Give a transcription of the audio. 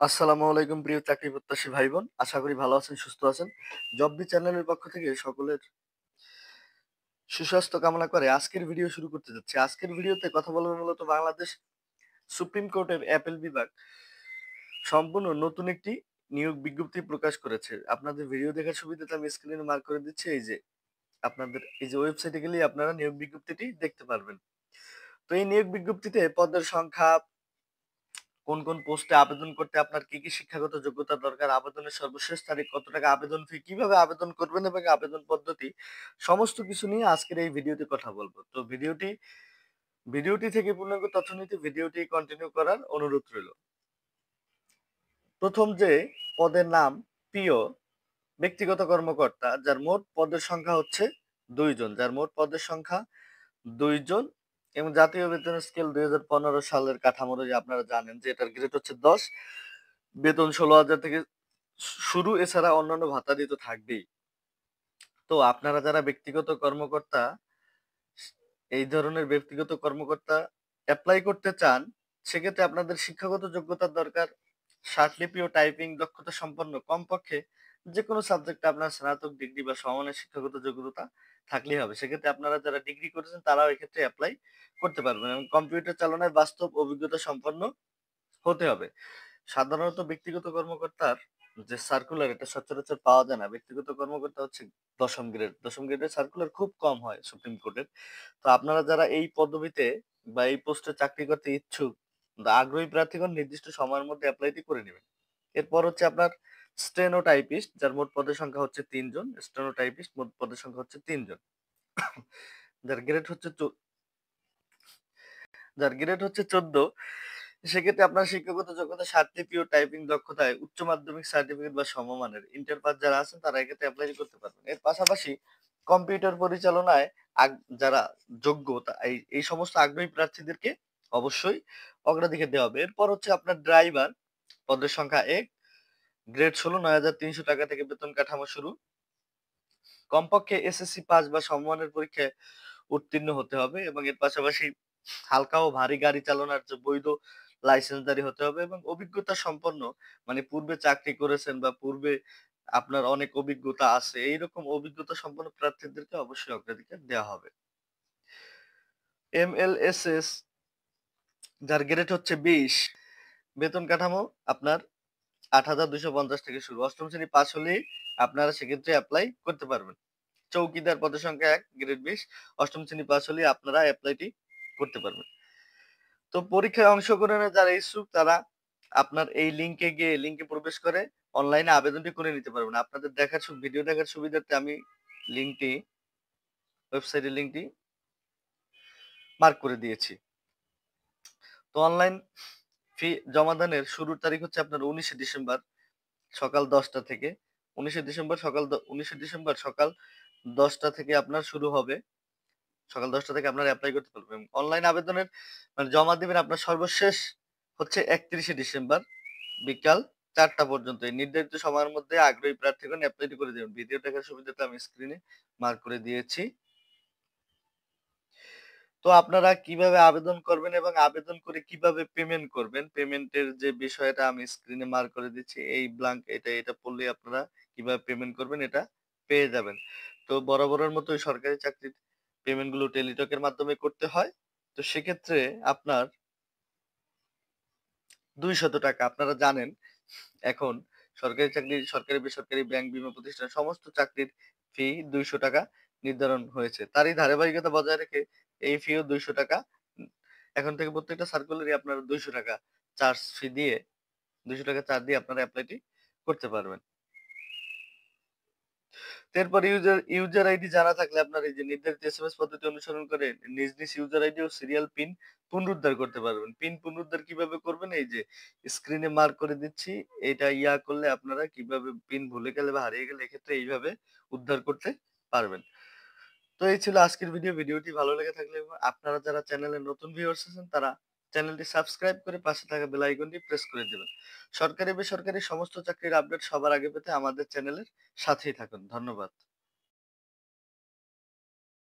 আসসালামু আলাইকুম প্রিয় চাকরি প্রত্যাশী ভাই বোন, আশা করি ভালো আছেন, সুস্থ আছেন। জববি চ্যানেলের পক্ষ থেকে সকলের সুস্বাস্থ্য কামনা করে আজকের ভিডিও শুরু করতে যাচ্ছি। আজকের ভিডিওতে কথা বলবো মূলত বাংলাদেশ সুপ্রিম কোর্টের অ্যাপেল বিভাগ সম্পূর্ণ নতুন একটি নিয়োগ বিজ্ঞপ্তি প্রকাশ করেছে। আপনাদের ভিডিও দেখার সুবিধাতে আমি স্ক্রিনে মার্ক করে দিচ্ছি। এই যে আপনাদের এই যে ওয়েবসাইটে গেলেই আপনারা নিয়োগ বিজ্ঞপ্তিটি দেখতে পারবেন। তো এই নিয়োগ বিজ্ঞপ্তিতে পদের সংখ্যা, কোন পোস্টে আবেদন করতে আপনার কি শিক্ষাগত যোগ্যতা দরকার, আবেদনের সর্বশেষ তারিখ, কত টাকা আবেদন ফি, কিভাবে আবেদন করবেন এবং আবেদন পদ্ধতি, সমস্ত কিছু নিয়ে আজকের এই ভিডিওতে কথা বলবো। তো ভিডিওটি থেকে পূর্ণাঙ্গ তথ্য নিতে ভিডিওটি কন্টিনিউ করার অনুরোধ রইল। প্রথম যে পদের নাম পিও, ব্যক্তিগত কর্মকর্তা, যার মোট পদের সংখ্যা হচ্ছে 2 জন, এবং জাতীয় বেতন স্কেল 2015 সালের কাঠামো অনুযায়ী আপনারা জানেন যে এটার গ্রেড হচ্ছে 10, বেতন 16,000 থেকে শুরু, এছাড়া অন্যান্য ভাতাদি তো থাকবেই। তো আপনারা যারা ব্যক্তিগত কর্মকর্তা, এই ধরনের ব্যক্তিগত কর্মকর্তা অ্যাপ্লাই করতে চান, সেক্ষেত্রে আপনাদের শিক্ষাগত যোগ্যতার দরকার ষাটলিপি ও টাইপিং দক্ষতা সম্পন্ন কমপক্ষে যে কোনো সাবজেক্টে আপনার স্নাতক ডিগ্রি বা সমানের শিক্ষাগত যোগ্যতা থাকলেই হবে। সেক্ষেত্রে আপনারা যারা ডিগ্রি করেছেন তারাও এক্ষেত্রে অ্যাপ্লাই করতে পারবেন এবং কম্পিউটার চালনায় বাস্তব অভিজ্ঞতা সম্পন্ন হতে হবে। সাধারণত ব্যক্তিগত কর্মকর্তার যে সার্কুলার, এটা সচরাচর পাওয়া যায় না। ব্যক্তিগত কর্মকর্তা হচ্ছে 10ম গ্রেডের সার্কুলার খুব কম হয় সুপ্রিম কোর্টের। তো আপনারা যারা এই পদবিতে বা এই পোস্টে চাকরি করতে ইচ্ছুক বা আগ্রহী প্রার্থীগণ নির্দিষ্ট সময়ের মধ্যে অ্যাপ্লাইটি করে নেবেন। এরপর হচ্ছে আপনার স্টেনো টাইপিস্ট, যার মোট পদের সংখ্যা হচ্ছে 3 জন। স্টেনো টাইপিস্ট মোট পদের সংখ্যা হচ্ছে 3 জন। যার গ্রেড হচ্ছে চৌ- যার গ্রেড হচ্ছে 14। সেক্ষেত্রে আপনার শিক্ষাগত যোগ্যতা ষাটলিপি ও টাইপিং দক্ষতায় উচ্চ মাধ্যমিক সার্টিফিকেট বা সমমানের ইন্টার পাস যারা আছেন তারা এক্ষেত্রে অ্যাপ্লাই করতে পারবেন। এর পাশাপাশি কম্পিউটার পরিচালনায় যারা যোগ্য এই সমস্ত আগ্রহী প্রার্থীদেরকে অবশ্যই অগ্রাধিকার দেওয়া হবে। এরপর হচ্ছে আপনার ড্রাইভার, পদের সংখ্যা 1, গ্রেড 16, 9,300 টাকা থেকে বেতন কাঠামো শুরু। কমপক্ষে এসএসসি পাস বা সমমানের পরীক্ষায় উত্তীর্ণ হতে হবে এবং এর পাশাপাশি হালকা ও ভারী গাড়ি চালানোর যে বৈধ লাইসেন্সধারী হতে হবে এবং অভিজ্ঞতা সম্পন্ন, মানে পূর্বে চাকরি করেছেন বা পূর্বে আপনার অনেক অভিজ্ঞতা আছে, এইরকম অভিজ্ঞতা সম্পন্ন প্রার্থীদেরকে অবশ্যই অগ্রাধিকার দেওয়া হবে। এমএলএসএস, যার গ্রেড হচ্ছে 20, বেতন কাঠামো আপনার 8,250 থেকে শুরু। অষ্টম শ্রেণী পাস হলেই আপনারা সেক্ষেত্রে অ্যাপ্লাই করতে পারবেন। চৌকিদার, পদের সংখ্যা 1, গ্রেড 20, অষ্টম শ্রেণী পাস হলেই আপনারা অ্যাপ্লাইটি করতে পারবেন। তো পরীক্ষায় অংশগ্রহণে যারা ইচ্ছুক তারা আপনার এই লিংকে প্রবেশ করে অনলাইনে আবেদনটি করে নিতে পারবেন। আপনাদের ভিডিও দেখার সুবিধার্থে আমি ওয়েবসাইটের লিংকটি মার্ক করে দিয়েছি। তো অনলাইন ফি জমাদানের শুরুর তারিখ হচ্ছে আপনার 19শে ডিসেম্বর সকাল 10টা থেকে। 19শে ডিসেম্বর সকাল 10টা থেকে আপনার শুরু হবে। সকাল 10টা থেকে আপনারা এপ্লাই করতে পারবেন। অনলাইন আবেদনের মানে জমা দিবেন আপনার সর্বশেষ হচ্ছে 31শে ডিসেম্বর বিকাল 4টা পর্যন্ত। এই নির্ধারিত সময়ের মধ্যে আগ্রহী প্রার্থীগণ এপ্লাইটি করে দেবেন। ভিডিও দেখার সুবিধাতে আমি স্ক্রিনে মার্ক করে দিয়েছি। তো আপনারা কিভাবে আবেদন করবেন এবং আবেদন করে কিভাবে পেমেন্ট করবেন, পেমেন্টের যে বিষয়টা আমি স্ক্রিনে মার্ক করে দিচ্ছি। এই ব্ল্যাঙ্ক এটা পড়লেই আপনারা কিভাবে পেমেন্ট করবেন এটা পেয়ে যাবেন। তো বরাবরের মতোই সরকারি চাকরির পেমেন্ট গুলো টেলিটকের মাধ্যমে করতে হয়। তো সেক্ষেত্রে আপনার 200 টাকা, আপনারা জানেন এখন সরকারি চাকরি, সরকারি বেসরকারি ব্যাংক, বীমা প্রতিষ্ঠান সমস্ত চাকরির ফি 200 টাকা নির্ধারণ হয়েছে। তারই ধারাবাহিকতা বজায় রেখে এই ফিও 200 টাকা। এখন থেকে প্রত্যেকটা সার্কুলারই আপনারা 200 টাকা চার্জ ফি দিয়ে 200 টাকা চার্জ দিয়ে আপনারা এপ্লাইটি করতে পারবেন। এরপর ইউজার আইডি জানা থাকলে আপনার এই যে নির্ধারিত এসএমএস পদ্ধতি অনুসরণ করে নিজ ইউজার আইডি ও সিরিয়াল পিন পুনরুদ্ধার করতে পারবেন। পিন পুনরুদ্ধার কিভাবে করবেন, এই যে স্ক্রিনে মার্ক করে দিচ্ছি। এটা করলে আপনারা কিভাবে পিন ভুলে গেলে বা হারিয়ে গেলে এক্ষেত্রে এইভাবে উদ্ধার করতে পারবেন। তো এই ছিল আজকের ভিডিওটি ভালো লেগে থাকলে এবং আপনারা যারা চ্যানেলে নতুন ভিউয়ার্স আছেন তারা চ্যানেলটি সাবস্ক্রাইব করে পাশে থাকা বেল আইকনটি প্রেস করে দিবেন। সরকারি বেসরকারি সমস্ত চাকরির আপডেট সবার আগে পেতে আমাদের চ্যানেলের সাথেই থাকুন। ধন্যবাদ।